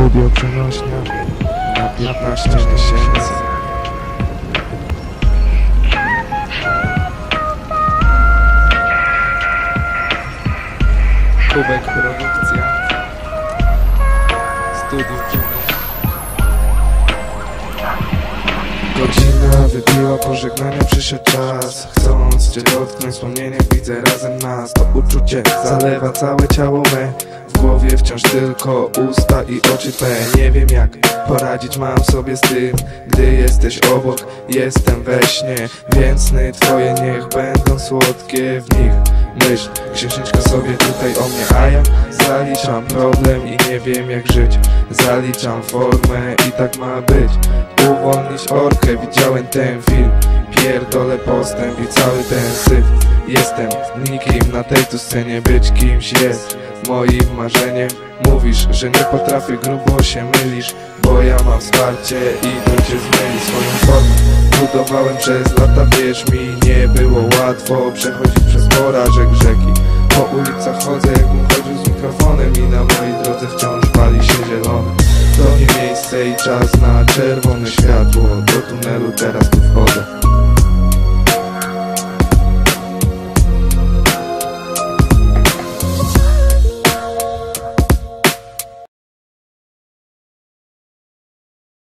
Studio przenośnia na 15 000. Kubek produkcja. Studio przenośnia. Godzina wybiła pożegnania, przyszedł czas. Chcąc cię dotknąć, wspomnieniach widzę razem nas. To uczucie zalewa całe ciało me. W głowie wciąż tylko usta i oczy te. Nie wiem jak poradzić mam sobie z tym, gdy jesteś obok, jestem we śnie. Więc sny twoje niech będą słodkie, w nich myśl księżniczka sobie tutaj o mnie. A ja zaliczam problem i nie wiem jak żyć. Zaliczam formę i tak ma być. Uwolnić orkę, widziałem ten film. Pierdolę postęp i cały ten syf. Jestem nikim na tej tu scenie, być kimś jest moim marzeniem. Mówisz, że nie potrafię, grubo się mylisz, bo ja mam wsparcie i to cię zmieni swoją formę. Budowałem przez lata, wierz mi, nie było łatwo przechodzić przez porażek rzeki. Po ulicach chodzę, jakbym chodził z mikrofonem i na mojej drodze wciąż pali się zielone. To nie miejsce i czas na czerwone światło. Do tunelu teraz tu wchodzę.